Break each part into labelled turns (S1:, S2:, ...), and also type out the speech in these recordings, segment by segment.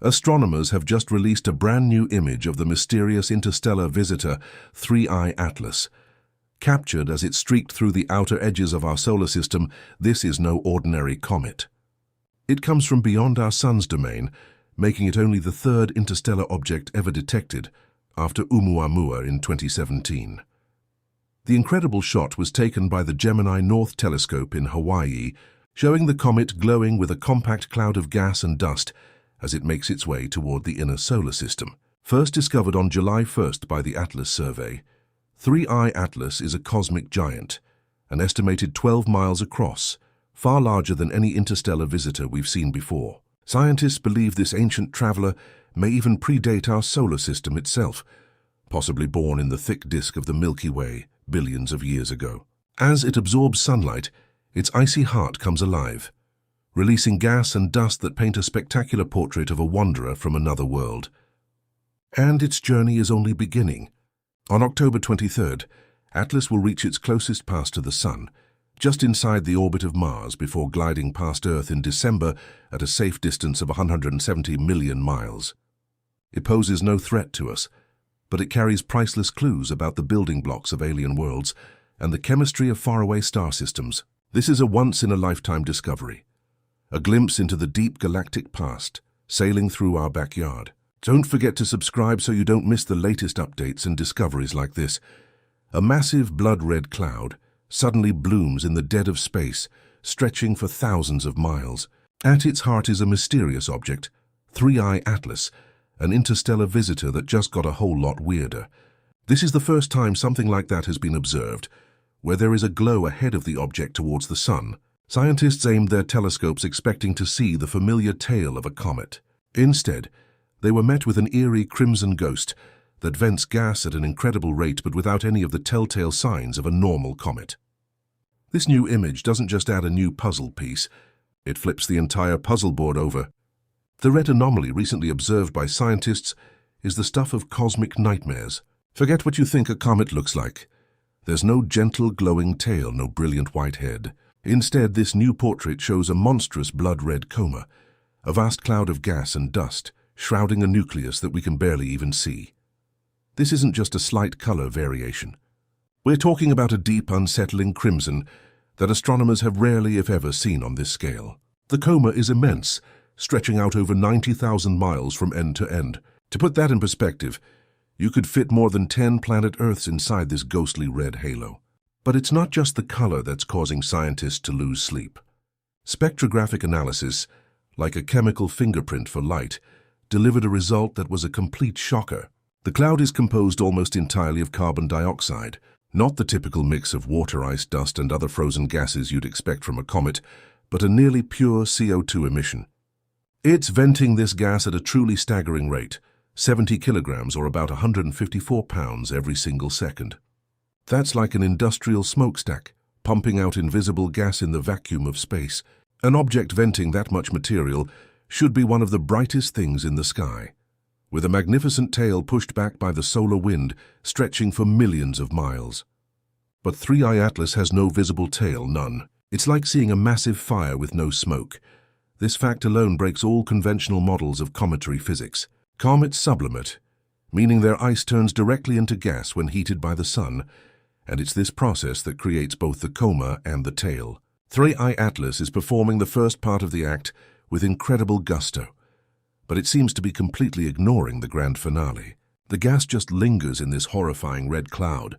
S1: Astronomers have just released a brand new image of the mysterious interstellar visitor 3I Atlas. Captured as it streaked through the outer edges of our solar system, this is no ordinary comet. It comes from beyond our Sun's domain, making it only the third interstellar object ever detected, after Oumuamua in 2017. The incredible shot was taken by the Gemini North Telescope in Hawaii, showing the comet glowing with a compact cloud of gas and dust as it makes its way toward the inner solar system. First discovered on July 1st by the Atlas survey, 3I Atlas is a cosmic giant, an estimated 12 miles across, far larger than any interstellar visitor we've seen before. Scientists believe this ancient traveler may even predate our solar system itself, possibly born in the thick disk of the Milky Way billions of years ago. As it absorbs sunlight, its icy heart comes alive, releasing gas and dust that paint a spectacular portrait of a wanderer from another world. And its journey is only beginning. On October 23rd, Atlas will reach its closest pass to the Sun, just inside the orbit of Mars before gliding past Earth in December at a safe distance of 170 million miles. It poses no threat to us, but it carries priceless clues about the building blocks of alien worlds and the chemistry of faraway star systems. This is a once-in-a-lifetime discovery, a glimpse into the deep galactic past, sailing through our backyard. Don't forget to subscribe so you don't miss the latest updates and discoveries like this. A massive blood-red cloud suddenly blooms in the dead of space, stretching for thousands of miles. At its heart is a mysterious object, 3I Atlas, an interstellar visitor that just got a whole lot weirder. This is the first time something like that has been observed, where there is a glow ahead of the object towards the Sun. Scientists aimed their telescopes expecting to see the familiar tail of a comet. Instead, they were met with an eerie crimson ghost that vents gas at an incredible rate but without any of the telltale signs of a normal comet. This new image doesn't just add a new puzzle piece, it flips the entire puzzle board over. The red anomaly recently observed by scientists is the stuff of cosmic nightmares. Forget what you think a comet looks like. There's no gentle glowing tail, no brilliant white head. Instead, this new portrait shows a monstrous blood-red coma, a vast cloud of gas and dust, shrouding a nucleus that we can barely even see. This isn't just a slight color variation. We're talking about a deep, unsettling crimson that astronomers have rarely, if ever, seen on this scale. The coma is immense, stretching out over 90,000 miles from end to end. To put that in perspective, you could fit more than 10 planet Earths inside this ghostly red halo. But it's not just the color that's causing scientists to lose sleep. Spectrographic analysis, like a chemical fingerprint for light, delivered a result that was a complete shocker. The cloud is composed almost entirely of carbon dioxide, not the typical mix of water, ice, dust, and other frozen gases you'd expect from a comet, but a nearly pure CO2 emission. It's venting this gas at a truly staggering rate, 70 kilograms or about 154 pounds every single second. That's like an industrial smokestack, pumping out invisible gas in the vacuum of space. An object venting that much material should be one of the brightest things in the sky, with a magnificent tail pushed back by the solar wind stretching for millions of miles. But 3I Atlas has no visible tail, none. It's like seeing a massive fire with no smoke. This fact alone breaks all conventional models of cometary physics. Comets sublimate, meaning their ice turns directly into gas when heated by the sun, and it's this process that creates both the coma and the tail. 3I Atlas is performing the first part of the act with incredible gusto, but it seems to be completely ignoring the grand finale. The gas just lingers in this horrifying red cloud.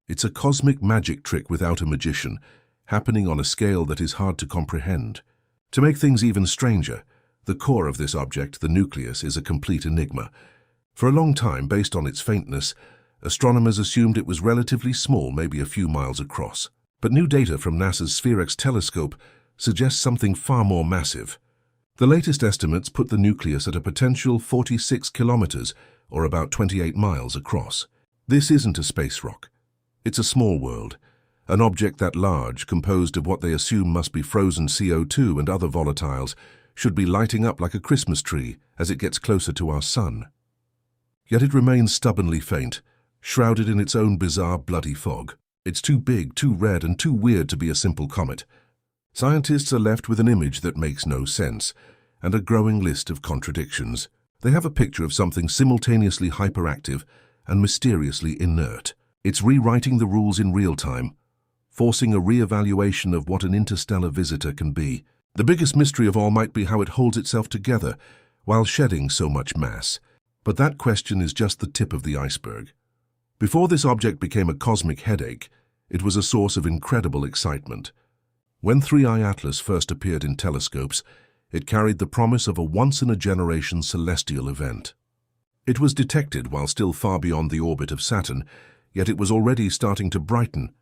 S1: It's a cosmic magic trick without a magician, happening on a scale that is hard to comprehend. To make things even stranger, the core of this object, the nucleus, is a complete enigma. For a long time, based on its faintness, astronomers assumed it was relatively small, maybe a few miles across. But new data from NASA's SPHEREX telescope suggests something far more massive. The latest estimates put the nucleus at a potential 46 kilometers, or about 28 miles across. This isn't a space rock. It's a small world, an object that large, composed of what they assume must be frozen CO2 and other volatiles, should be lighting up like a Christmas tree as it gets closer to our sun. Yet it remains stubbornly faint, shrouded in its own bizarre bloody fog. It's too big, too red, and too weird to be a simple comet. Scientists are left with an image that makes no sense, and a growing list of contradictions. They have a picture of something simultaneously hyperactive and mysteriously inert. It's rewriting the rules in real time, forcing a re-evaluation of what an interstellar visitor can be. The biggest mystery of all might be how it holds itself together while shedding so much mass. But that question is just the tip of the iceberg. Before this object became a cosmic headache, it was a source of incredible excitement. When 3I Atlas first appeared in telescopes, it carried the promise of a once-in-a-generation celestial event. It was detected while still far beyond the orbit of Saturn, yet it was already starting to brighten.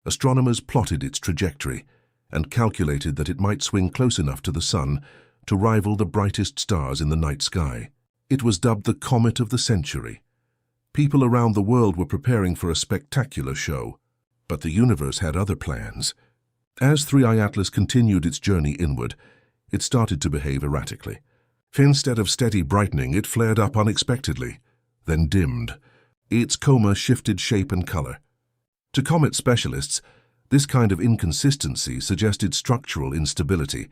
S1: Astronomers plotted its trajectory and calculated that it might swing close enough to the Sun to rival the brightest stars in the night sky. It was dubbed the Comet of the Century. People around the world were preparing for a spectacular show, but the universe had other plans. As 3I Atlas continued its journey inward, it started to behave erratically. Instead of steady brightening, it flared up unexpectedly, then dimmed. Its coma shifted shape and color. To comet specialists, this kind of inconsistency suggested structural instability.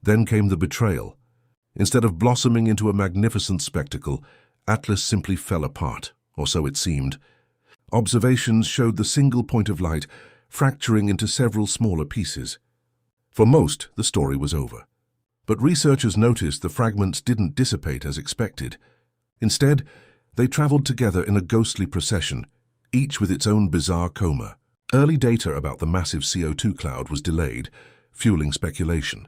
S1: Then came the betrayal. Instead of blossoming into a magnificent spectacle, Atlas simply fell apart, or so it seemed. Observations showed the single point of light fracturing into several smaller pieces. For most, the story was over. But researchers noticed the fragments didn't dissipate as expected. Instead, they traveled together in a ghostly procession, each with its own bizarre coma. Early data about the massive CO2 cloud was delayed, fueling speculation.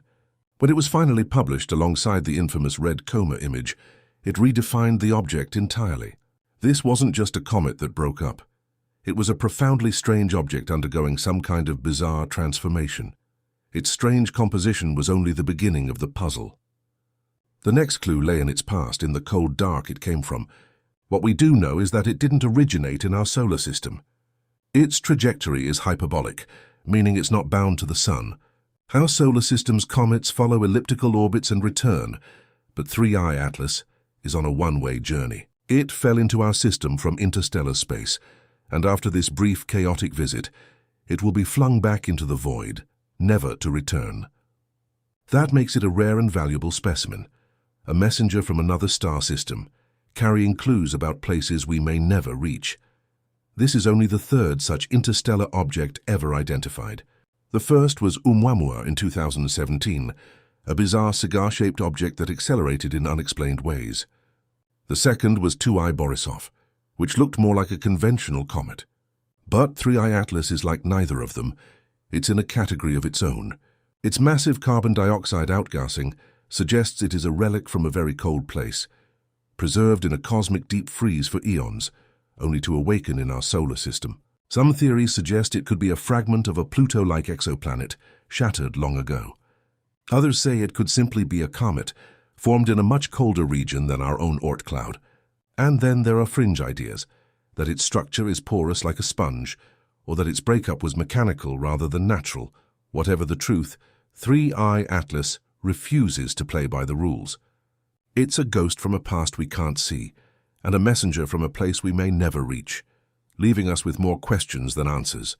S1: When it was finally published alongside the infamous red coma image, it redefined the object entirely. This wasn't just a comet that broke up. It was a profoundly strange object undergoing some kind of bizarre transformation. Its strange composition was only the beginning of the puzzle. The next clue lay in its past, in the cold dark it came from. What we do know is that it didn't originate in our solar system. Its trajectory is hyperbolic, meaning it's not bound to the Sun. Our solar system's comets follow elliptical orbits and return, but 3I Atlas is on a one-way journey. It fell into our system from interstellar space, and after this brief, chaotic visit, it will be flung back into the void, never to return. That makes it a rare and valuable specimen, a messenger from another star system, carrying clues about places we may never reach. This is only the third such interstellar object ever identified. The first was Oumuamua in 2017, a bizarre cigar-shaped object that accelerated in unexplained ways. The second was 2I Borisov, which looked more like a conventional comet. But 3I Atlas is like neither of them. It's in a category of its own. Its massive carbon dioxide outgassing suggests it is a relic from a very cold place, preserved in a cosmic deep freeze for eons, only to awaken in our solar system. Some theories suggest it could be a fragment of a Pluto-like exoplanet, shattered long ago. Others say it could simply be a comet, formed in a much colder region than our own Oort cloud. And then there are fringe ideas, that its structure is porous like a sponge, or that its breakup was mechanical rather than natural. Whatever the truth, 3I Atlas refuses to play by the rules. It's a ghost from a past we can't see, and a messenger from a place we may never reach, leaving us with more questions than answers.